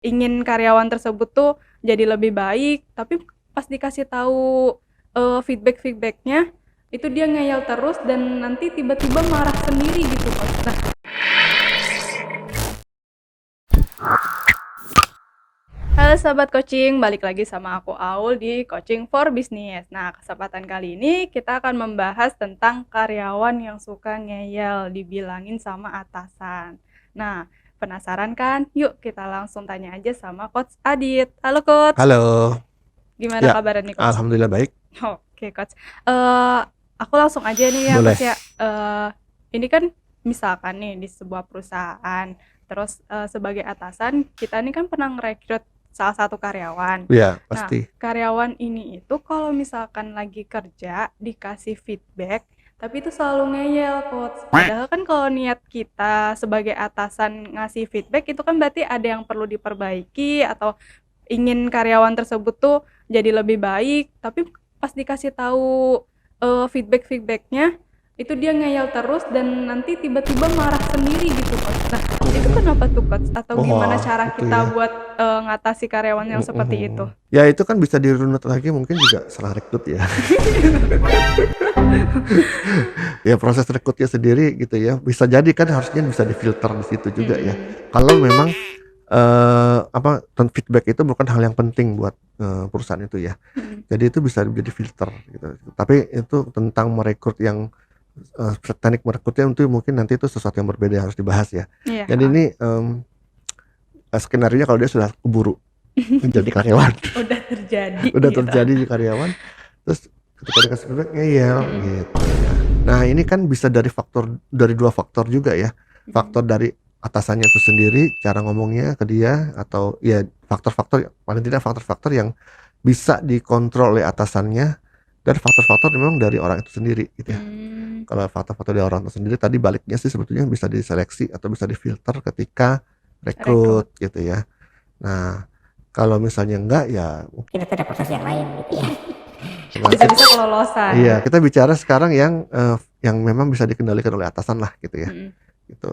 ingin karyawan tersebut tuh jadi lebih baik, tapi pas dikasih tahu feedback-feedbacknya itu dia ngeyel terus dan nanti tiba-tiba marah sendiri gitu Coach. Nah, halo sahabat coaching, balik lagi sama aku Aul di Coaching for Business. Nah, kesempatan kali ini kita akan membahas tentang karyawan yang suka ngeyel, dibilangin sama atasan. Nah, penasaran kan? Yuk kita langsung tanya aja sama Coach Adit. Halo Coach, Halo, gimana ya, kabarnya nih Coach? alhamdulillah baik. Oke Coach, aku langsung aja nih ya Boleh. Coach ya. Ini kan misalkan nih di sebuah perusahaan, terus sebagai atasan kita nih kan pernah ngerekrut salah satu karyawan. Ya, Nah, pasti. karyawan ini itu kalau misalkan lagi kerja dikasih feedback, tapi itu selalu ngeyel Coach. Padahal kan kalau niat kita sebagai atasan ngasih feedback itu kan berarti ada yang perlu diperbaiki atau ingin karyawan tersebut tuh jadi lebih baik, tapi pas dikasih tahu feedback-feedbacknya itu dia ngeyel terus dan nanti tiba-tiba marah sendiri gitu Coach. Nah, itu kenapa tuh Coach? Atau gimana Wah, cara itu kita ya. buat ngatasi karyawan yang seperti itu? Ya, itu kan bisa dirunut lagi mungkin juga salah rekrut ya. Ya, proses rekrutnya sendiri gitu ya. Bisa jadi kan harusnya bisa difilter di situ juga ya. Mm-mm. Kalau memang feedback itu bukan hal yang penting buat perusahaan itu ya. Mm-mm. Jadi itu bisa menjadi filter gitu. Tapi itu tentang merekrut yang teknik merekrutnya itu mungkin nanti itu sesuatu yang berbeda yang harus dibahas ya. Iya. Dan ini skenario kalau dia sudah keburu menjadi karyawan. Udah terjadi Udah gitu. terjadi di karyawan, terus ketika dikasih feedback ngeyel Mm-mm. gitu ya. Nah, ini kan bisa dari dua faktor juga ya. Mm-mm. Faktor dari atasannya itu sendiri, cara ngomongnya ke dia, atau ya faktor-faktor, paling tidak faktor-faktor yang bisa dikontrol oleh atasannya, dan faktor-faktor memang dari orang itu sendiri gitu ya. Mm. Kalau faktor-faktor dari orang itu sendiri tadi baliknya sih sebetulnya bisa diseleksi atau bisa difilter ketika Rekrut. rekrut gitu ya. Nah, kalau misalnya enggak ya mungkin itu ada proses yang lain gitu ya. Bisa-bisa kelolosan. iya, kita bicara sekarang yang memang bisa dikendalikan oleh atasan lah gitu ya. Mm-mm. Gitu.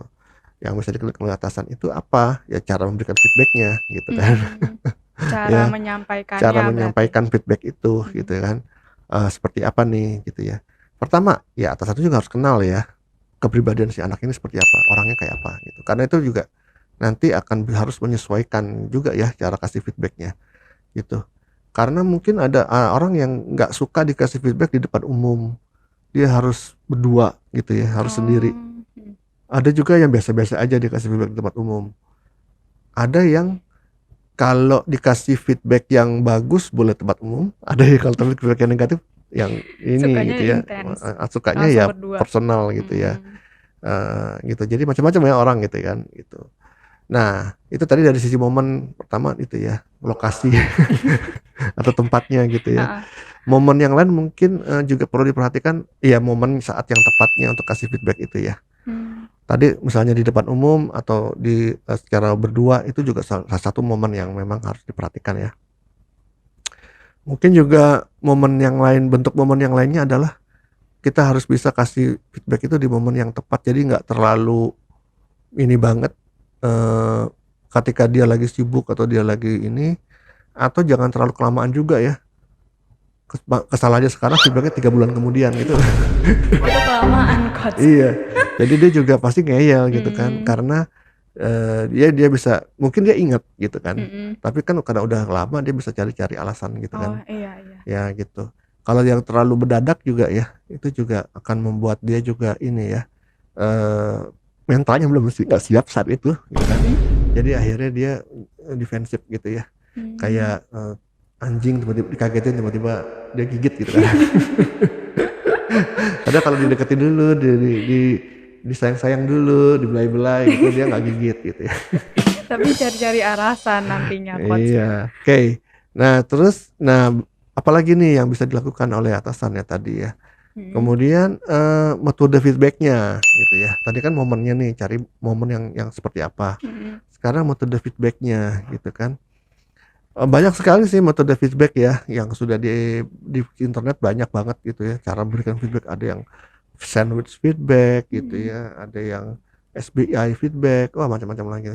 Yang bisa dikendalikan oleh atasan itu apa? Ya cara memberikan feedbacknya gitu kan. Mm. Cara Ya, cara menyampaikannya berarti. menyampaikan feedback itu gitu Mm. kan. Seperti apa nih gitu ya. Pertama, ya atasan itu juga harus kenal ya kepribadian si anak ini seperti apa, orangnya kayak apa gitu. Karena itu juga nanti akan harus menyesuaikan juga ya cara kasih feedbacknya gitu. Karena mungkin ada orang yang nggak suka dikasih feedback di depan umum, dia harus berdua gitu ya, harus sendiri. Oh. Mm. Ada juga yang biasa-biasa aja dikasih feedback di tempat umum. Ada yang kalau dikasih feedback yang bagus boleh tempat umum, ada yang kalau feedback yang negatif yang ini Sukanya gitu ya, intens, sukanya langsung ya berdua. personal gitu ya. Hmm. Gitu. Jadi macam-macam ya orang gitu kan gitu. Nah, itu tadi dari sisi momen pertama itu ya, lokasi atau tempatnya gitu ya. Heeh. Momen yang lain mungkin juga perlu diperhatikan, ya momen saat yang tepatnya untuk kasih feedback itu ya. Hmm. Tadi misalnya di depan umum atau secara berdua itu juga salah satu momen yang memang harus diperhatikan ya. Mungkin juga bentuk momen yang lainnya adalah kita harus bisa kasih feedback itu di momen yang tepat, jadi nggak terlalu ini banget ketika dia lagi sibuk atau dia lagi ini, atau jangan terlalu kelamaan juga ya. Kesalahannya sekarang feedbacknya 3 bulan kemudian gitu. Itu kelamaan coach. Iya, jadi dia juga pasti ngeyel gitu kan, Hmm. karena dia bisa, mungkin dia ingat gitu kan, Mm-mm. tapi kan karena udah lama dia bisa cari-cari alasan gitu Oh kan, iya iya. ya gitu. Kalau yang terlalu mendadak juga ya, itu juga akan membuat dia juga ini ya, mentalnya belum nggak siap saat itu gitu kan. Mm-mm. Jadi akhirnya dia defensif gitu ya, Hmm. kayak anjing tiba-tiba dikagetin, tiba-tiba dia gigit gitu kan. Padahal kalau dideketin dulu, disayang-sayang dulu, dibelai-belai gitu, dia nggak gigit gitu ya. Tapi cari-cari alasan nantinya coach ya. Iya, oke. Nah, apalagi nih yang bisa dilakukan oleh atasan ya tadi ya. Mm-mm. Kemudian metode feedbacknya gitu ya. Tadi kan momennya nih, cari momen yang seperti apa. Mm-mm. Sekarang metode feedbacknya gitu kan. Banyak sekali sih metode feedback ya, yang sudah di internet banyak banget gitu ya. Cara memberikan feedback ada yang sandwich feedback gitu Mm-mm. ya, ada yang SBI feedback, wah macam-macam lagi.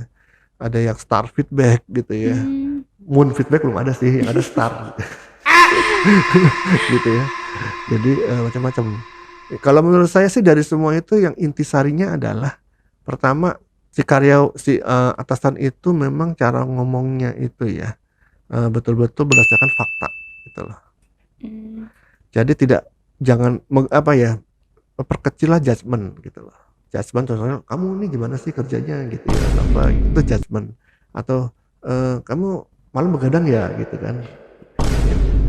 ada yang star feedback gitu ya. Hmm. Moon feedback belum ada sih, yang ada star gitu ya. Jadi macam-macam. Kalau menurut saya sih dari semua itu yang intisarinya adalah pertama si atasan itu memang cara ngomongnya itu ya betul-betul berdasarkan fakta gitu loh. Hmm. Jadi jangan perkecillah judgement gitu loh. Judgement contohnya kamu nih gimana sih kerjanya gitu ya atau apa itu judgement atau kamu malam begadang ya gitu kan.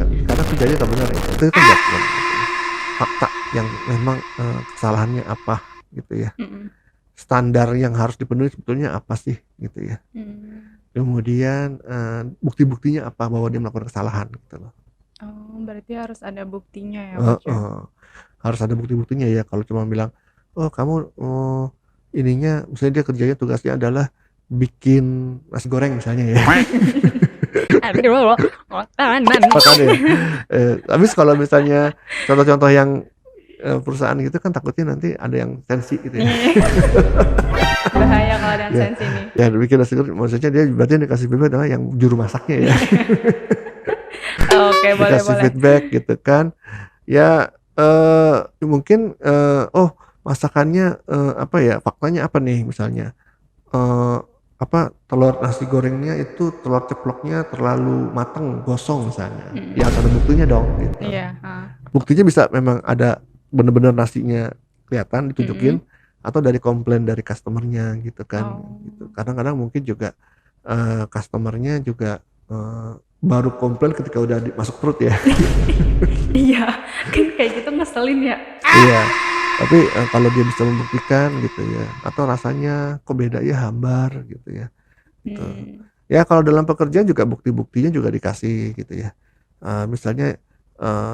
Karena kerjanya tak benar itu kan judgement gitu ya. Fakta yang memang kesalahannya apa gitu ya. Mm-mm. Standar yang harus dipenuhi sebetulnya apa sih gitu ya. Kemudian bukti-buktinya apa bahwa dia melakukan kesalahan gitu loh. Oh, berarti harus ada buktinya ya, Coach ya? Harus ada bukti-buktinya ya. Kalau cuma bilang oh kamu ininya misalnya dia kerjanya tugasnya adalah bikin nasi goreng misalnya ya. Aduh, makanan. Makanya habis kalau misalnya contoh-contoh yang perusahaan gitu kan takutnya nanti ada yang sensi gitu ya. Bahaya kalau ada Ya. sensi nih. Ya bikin nasi goreng maksudnya dia berarti dikasih feedback adalah yang juru masaknya ya. Oke, boleh Dikasih boleh. feedback gitu kan. Ya mungkin masakannya apa ya faktanya apa nih misalnya telur nasi gorengnya itu telur ceploknya terlalu mateng gosong misalnya ya harus ada buktinya dong gitu. Iya. Buktinya bisa memang ada bener-bener nasinya kelihatan ditunjukin atau dari komplain dari customernya gitu kan. Gitu. Kadang-kadang mungkin juga customernya juga baru komplain ketika udah masuk perut ya. Iya, kan kayak gitu ngeselin ya. Iya, tapi kalau dia bisa membuktikan gitu ya, atau rasanya kok beda ya hambar gitu ya. Gitu. Ya kalau dalam pekerjaan juga bukti-buktinya juga dikasih gitu ya. Misalnya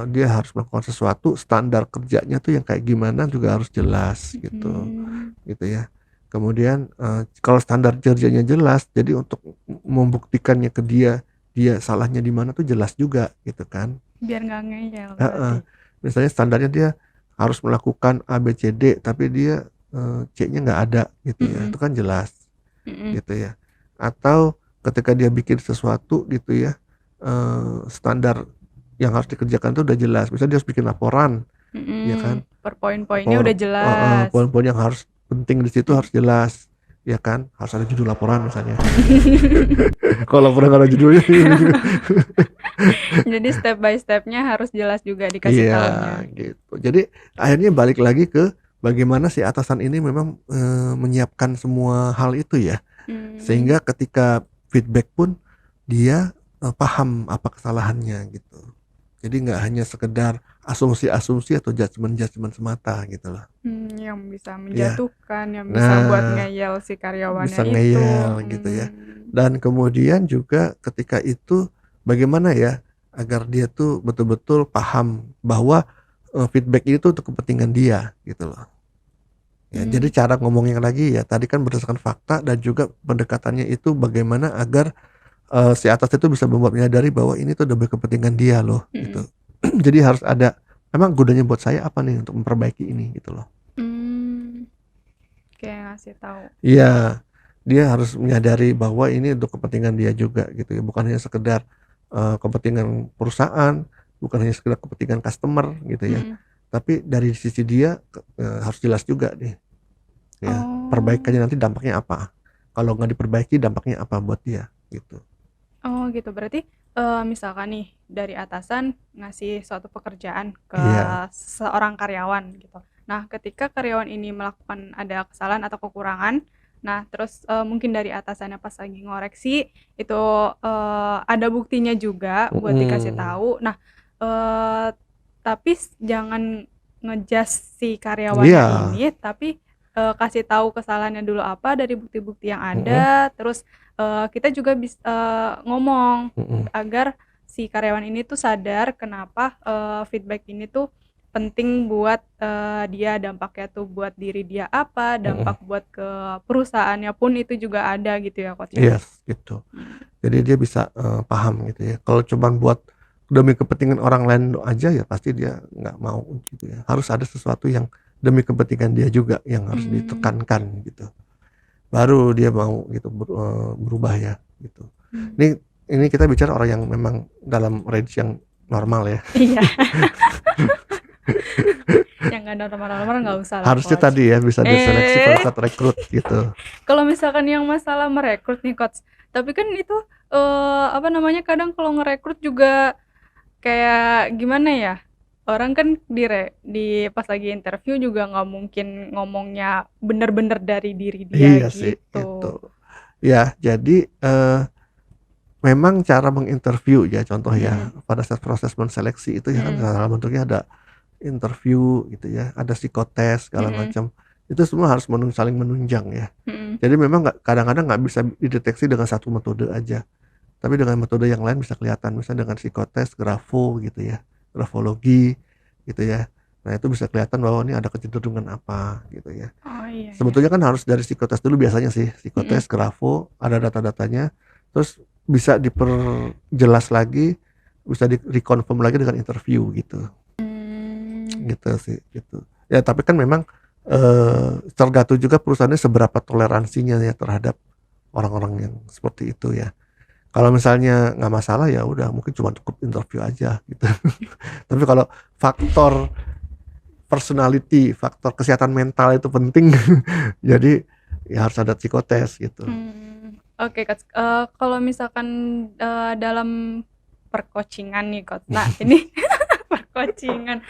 dia harus melakukan sesuatu standar kerjanya tuh yang kayak gimana juga harus jelas gitu, gitu ya. Kemudian kalau standar kerjanya jelas, jadi untuk membuktikannya ke dia salahnya di mana tuh jelas juga gitu kan. Biar nggak ngeyel berarti. Misalnya standarnya dia harus melakukan A B C D tapi dia C-nya nggak ada gitu ya, itu kan jelas gitu ya. Atau ketika dia bikin sesuatu gitu ya, standar yang harus dikerjakan itu udah jelas. Misalnya dia harus bikin laporan, ya kan? Per poin-poinnya udah jelas. Poin-poin yang harus penting di situ harus jelas, ya kan? Harus ada judul laporan misalnya. Kalau laporan nggak ada judulnya, jadi step by stepnya harus jelas juga dikasih tahunya. Gitu. Jadi akhirnya balik lagi ke bagaimana si atasan ini memang menyiapkan semua hal itu ya, sehingga ketika feedback pun dia paham apa kesalahannya gitu. Jadi nggak hanya sekedar asumsi-asumsi atau judgement semata gitu loh. Yang bisa menjatuhkan, yang bisa buat ngeyel si karyawannya bisa ngeyel gitu ya. Dan kemudian juga ketika itu bagaimana ya agar dia tuh betul-betul paham bahwa feedback itu untuk kepentingan dia gitu loh. Ya, jadi cara ngomongnya lagi ya tadi kan berdasarkan fakta dan juga pendekatannya itu bagaimana agar si atas itu bisa membuat menyadari bahwa ini tuh demi kepentingan dia loh gitu. Jadi harus ada emang gunanya buat saya apa nih untuk memperbaiki ini gitu loh. Kayak ngasih tahu. Iya, dia harus menyadari bahwa ini untuk kepentingan dia juga gitu ya, bukan hanya sekedar kepentingan perusahaan, bukan hanya sekedar kepentingan customer gitu ya. Tapi dari sisi dia harus jelas juga nih. Ya, perbaikannya nanti dampaknya apa? Kalau nggak diperbaiki dampaknya apa buat dia gitu. Oh gitu, berarti misalkan nih dari atasan ngasih suatu pekerjaan ke seorang karyawan gitu. Nah ketika karyawan ini melakukan ada kesalahan atau kekurangan, nah terus mungkin dari atasannya pas lagi ngoreksi itu ada buktinya juga buat dikasih tahu. Nah tapi jangan ngejudge si karyawannya ini, tapi kasih tahu kesalahannya dulu apa dari bukti-bukti yang ada, terus kita juga bisa ngomong agar si karyawan ini tuh sadar kenapa feedback ini tuh penting buat dia, dampaknya tuh buat diri dia apa, dampak buat ke perusahaannya pun itu juga ada gitu ya Coach. Yes, gitu. Jadi dia bisa paham gitu ya. Kalau cuma buat demi kepentingan orang lain aja ya pasti dia nggak mau gitu ya. Harus ada sesuatu yang demi kepentingan dia juga yang harus ditekankan gitu. baru dia mau gitu berubah ya gitu. Hmm. Ini kita bicara orang yang memang dalam range yang normal ya. Iya. Yang nggak normal-normal nggak usah lah, Harusnya Coach. tadi ya bisa diseleksi pada saat rekrut gitu. Kalau misalkan yang masalah merekrut nih, Coach, tapi kan itu kadang kalau ngerekrut juga kayak gimana ya? Orang kan di pas lagi interview juga nggak mungkin ngomongnya bener-bener dari diri dia Iya sih gitu. gitu. Ya, jadi memang cara menginterview ya contoh ya pada saat proses menseleksi itu ya kan dalam bentuknya ada interview gitu ya, ada psikotes segala macam. Itu semua harus saling menunjang ya. Jadi memang kadang-kadang nggak bisa dideteksi dengan satu metode aja. Tapi dengan metode yang lain bisa kelihatan, misalnya dengan psikotes, grafo gitu ya, grafologi gitu ya. Nah itu bisa kelihatan bahwa ini ada kecenderungan apa gitu ya. Oh iya. Sebetulnya kan harus dari psikotes dulu biasanya sih, psikotes, grafo, ada data-datanya, terus bisa diperjelas lagi, bisa di-reconfirm lagi dengan interview gitu. Gitu sih gitu. Ya tapi kan memang tergantung juga perusahaannya seberapa toleransinya ya terhadap orang-orang yang seperti itu ya. Kalau misalnya nggak masalah ya udah mungkin cuma cukup interview aja gitu. Tapi kalau faktor personality, faktor kesehatan mental itu penting, jadi ya harus ada psikotes gitu. Oke, Coach. Kalau misalkan dalam percoachingan nih, Coach. Nah ini percoachingan,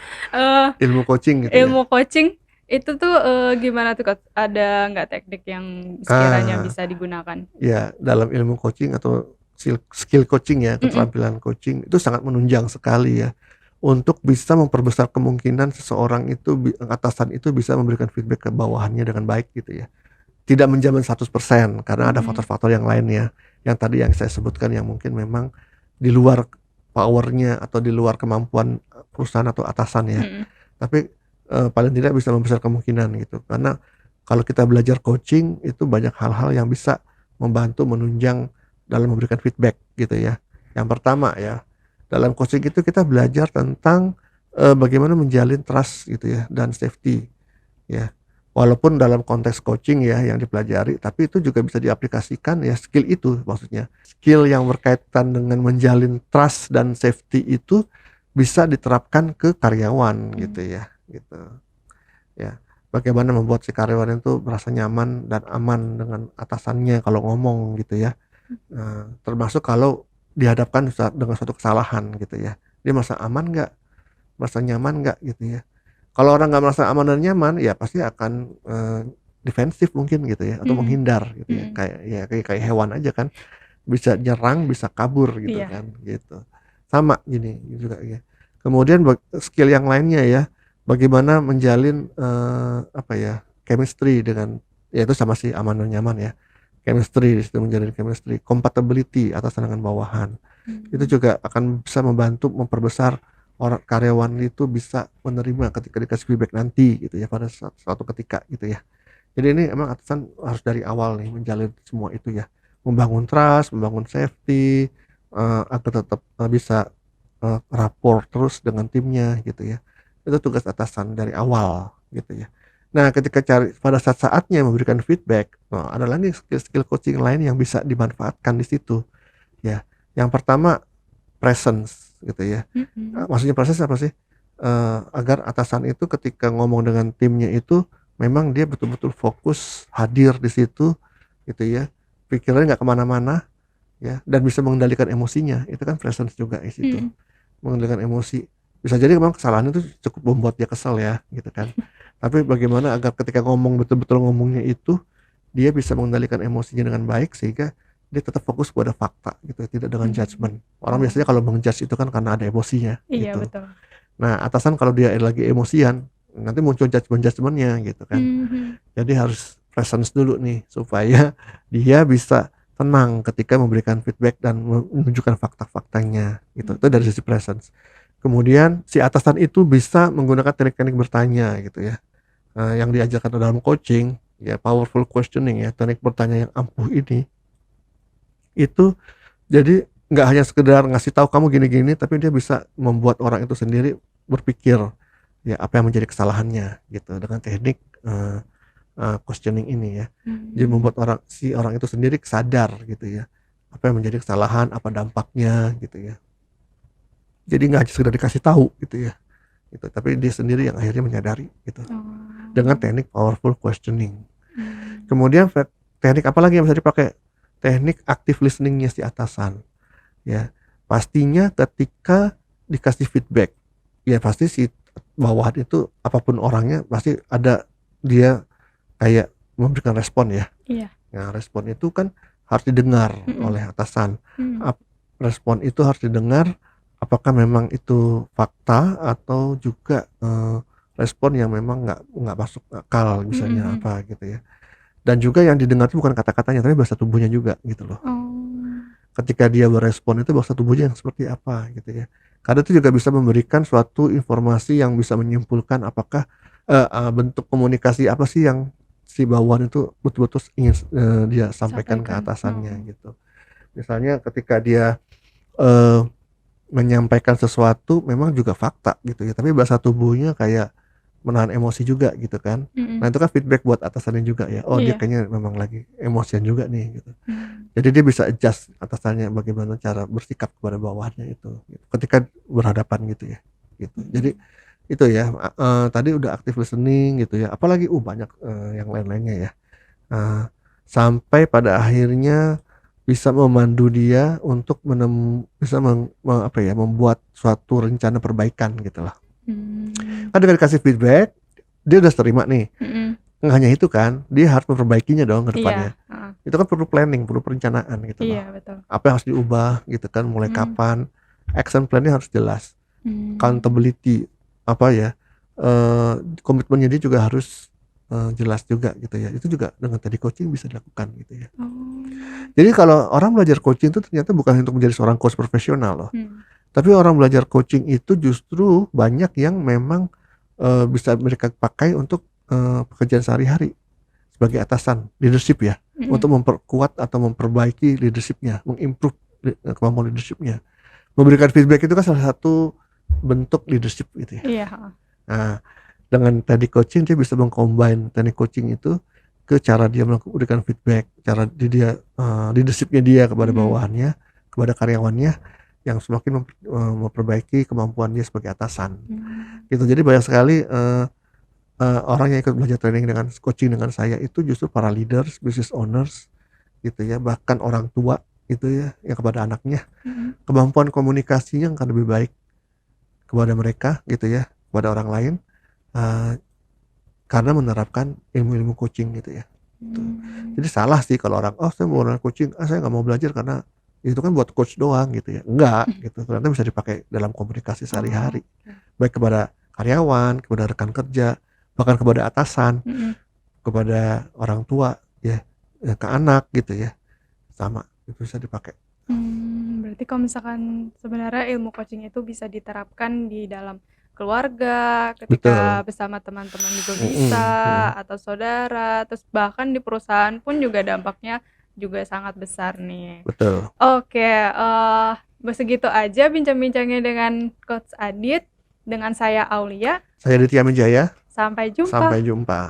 Ilmu coaching gitu ya. ilmu coaching itu tuh gimana tuh, Coach? Ada nggak teknik yang sekiranya bisa digunakan? Ya dalam ilmu coaching atau skill coaching ya, keterampilan coaching itu sangat menunjang sekali ya untuk bisa memperbesar kemungkinan seseorang itu atasan itu bisa memberikan feedback ke bawahannya dengan baik gitu ya. Tidak menjamin 100% karena ada faktor-faktor yang lain ya, yang tadi yang saya sebutkan yang mungkin memang di luar powernya atau di luar kemampuan perusahaan atau atasan ya. Tapi paling tidak bisa membesar kemungkinan gitu. Karena kalau kita belajar coaching itu banyak hal-hal yang bisa membantu menunjang dalam memberikan feedback gitu ya. Yang pertama ya, dalam coaching itu kita belajar tentang bagaimana menjalin trust gitu ya dan safety ya. Walaupun dalam konteks coaching ya yang dipelajari, tapi itu juga bisa diaplikasikan ya, skill itu maksudnya. Skill yang berkaitan dengan menjalin trust dan safety itu bisa diterapkan ke karyawan gitu ya, gitu. Ya, bagaimana membuat si karyawan itu merasa nyaman dan aman dengan atasannya kalau ngomong gitu ya. Termasuk kalau dihadapkan dengan suatu kesalahan gitu ya. Dia merasa aman nggak? Merasa nyaman nggak gitu ya. Kalau orang nggak merasa aman dan nyaman, ya pasti akan defensif mungkin gitu ya, atau menghindar gitu ya, kayak hewan aja kan, bisa nyerang, bisa kabur gitu kan, gitu. Sama gini juga ya. Kemudian skill yang lainnya ya, bagaimana menjalin chemistry dengan, ya itu sama sih aman dan nyaman ya. Chemistry di situ menjalin chemistry, compatibility atasan dengan bawahan. Itu juga akan bisa membantu memperbesar orang karyawan itu bisa menerima ketika dikasih feedback nanti gitu ya pada suatu ketika gitu ya. Jadi ini emang atasan harus dari awal nih menjalin semua itu ya, membangun trust, membangun safety, agar tetap bisa rapor terus dengan timnya gitu ya. Itu tugas atasan dari awal gitu ya. Nah ketika pada saat-saatnya memberikan feedback, ada lagi skill coaching lain yang bisa dimanfaatkan di situ ya. Yang pertama presence gitu ya. Maksudnya proses apa sih? Agar atasan itu ketika ngomong dengan timnya itu memang dia betul-betul fokus hadir di situ gitu ya, pikirannya nggak kemana-mana ya, dan bisa mengendalikan emosinya. Itu kan presence juga di situ, mengendalikan emosi. Bisa jadi memang kesalahan itu cukup membuat dia kesal ya gitu kan, tapi bagaimana agar ketika ngomong betul-betul ngomongnya itu dia bisa mengendalikan emosinya dengan baik sehingga dia tetap fokus pada fakta gitu, tidak dengan judgement. Orang biasanya kalau mengjudge itu kan karena ada emosinya Iya, gitu. betul. Nah atasan kalau dia lagi emosian nanti muncul judgementnya gitu kan. Jadi harus presence dulu nih supaya dia bisa tenang ketika memberikan feedback dan menunjukkan fakta-faktanya gitu. Itu dari sisi presence. Kemudian si atasan itu bisa menggunakan teknik-teknik bertanya gitu ya, yang diajarkan dalam coaching ya, powerful questioning ya, teknik bertanya yang ampuh ini. Itu jadi nggak hanya sekedar ngasih tahu kamu gini-gini, tapi dia bisa membuat orang itu sendiri berpikir ya apa yang menjadi kesalahannya gitu dengan teknik questioning ini ya. Jadi Hmm. membuat orang itu sendiri sadar gitu ya, apa yang menjadi kesalahan, apa dampaknya gitu ya. Jadi nggak hanya sekedar dikasih tahu gitu ya, gitu. Tapi dia sendiri yang akhirnya menyadari gitu Oh. dengan teknik powerful questioning. Hmm. Kemudian teknik apa lagi yang bisa dipakai? Teknik active listeningnya si atasan ya. Pastinya ketika dikasih feedback ya pasti si bawahan itu apapun orangnya pasti ada dia kayak memberikan respon ya. Iya. Nah respon itu kan harus didengar Mm-mm. oleh atasan. Hmm. Respon itu harus didengar apakah memang itu fakta atau juga respon yang memang nggak masuk akal misalnya Mm-mm. apa gitu ya. Dan juga yang didengar itu bukan kata-katanya tapi bahasa tubuhnya juga gitu loh. Oh. Ketika dia berespon itu bahasa tubuhnya yang seperti apa gitu ya. Karena itu juga bisa memberikan suatu informasi yang bisa menyimpulkan apakah bentuk komunikasi apa sih yang si bawahan itu betul-betul ingin dia sampaikan ke Sampaikan. atasannya Oh. gitu. Misalnya ketika dia eh, menyampaikan sesuatu memang juga fakta gitu ya, tapi bahasa tubuhnya kayak menahan emosi juga gitu kan. Mm-mm. Nah itu kan feedback buat atasannya juga ya. Oh dia Iya. kayaknya memang lagi emosian juga nih gitu. Hmm. Jadi dia bisa adjust atasannya bagaimana cara bersikap kepada bawahannya itu gitu. Ketika berhadapan gitu ya. Gitu. Jadi itu ya tadi udah active listening gitu ya. Apalagi banyak yang lain-lainnya ya. Sampai pada akhirnya bisa memandu dia untuk bisa membuat suatu rencana perbaikan gitu lah. Hmm. Kan dengan dikasih feedback dia udah terima nih. Mm-mm. Nggak hanya itu kan, dia harus memperbaikinya dong ke Iya. depannya. Itu kan perlu planning, perlu perencanaan gitu loh. Iya, betul. Apa yang harus diubah gitu kan, mulai kapan, action plan-nya harus jelas. Hmm. Accountability apa ya, komitmennya dia juga harus jelas juga gitu ya. Itu juga dengan tadi coaching bisa dilakukan gitu ya. Oh. Jadi kalau orang belajar coaching itu ternyata bukan untuk menjadi seorang coach profesional loh. Hmm. Tapi orang belajar coaching itu justru banyak yang memang bisa mereka pakai untuk pekerjaan sehari-hari sebagai atasan, leadership ya, Mm-mm. untuk memperkuat atau memperbaiki leadershipnya, mengimprove kemampuan leadershipnya. Memberikan feedback itu kan salah satu bentuk leadership gitu ya. Iya. Nah, dengan teknik coaching dia bisa mengcombine teknik coaching itu ke cara dia memberikan feedback, cara dia leadershipnya dia kepada bawahannya, kepada karyawannya yang semakin memperbaiki kemampuan dia sebagai atasan. Gitu. Jadi banyak sekali orang yang ikut belajar training dengan coaching dengan saya itu justru para leaders, business owners gitu ya, bahkan orang tua itu ya yang kepada anaknya kemampuan komunikasinya akan lebih baik kepada mereka gitu ya, kepada orang lain karena menerapkan ilmu-ilmu coaching gitu ya. Gitu. Jadi salah sih kalau orang saya mau belajar coaching, saya nggak mau belajar karena itu kan buat coach doang gitu ya. Enggak gitu, ternyata bisa dipakai dalam komunikasi sehari-hari, baik kepada karyawan, kepada rekan kerja, bahkan kepada atasan, kepada orang tua ya, ke anak gitu ya, sama itu bisa dipakai. Berarti kalau misalkan sebenarnya ilmu coaching itu bisa diterapkan di dalam keluarga, ketika bersama teman-teman juga bisa, atau saudara, terus bahkan di perusahaan pun juga dampaknya juga sangat besar nih. Betul. Oke, begitu aja bincang-bincangnya dengan Coach Adit, dengan saya Aulia. Saya Ditya Mijaya. Sampai jumpa. Sampai jumpa.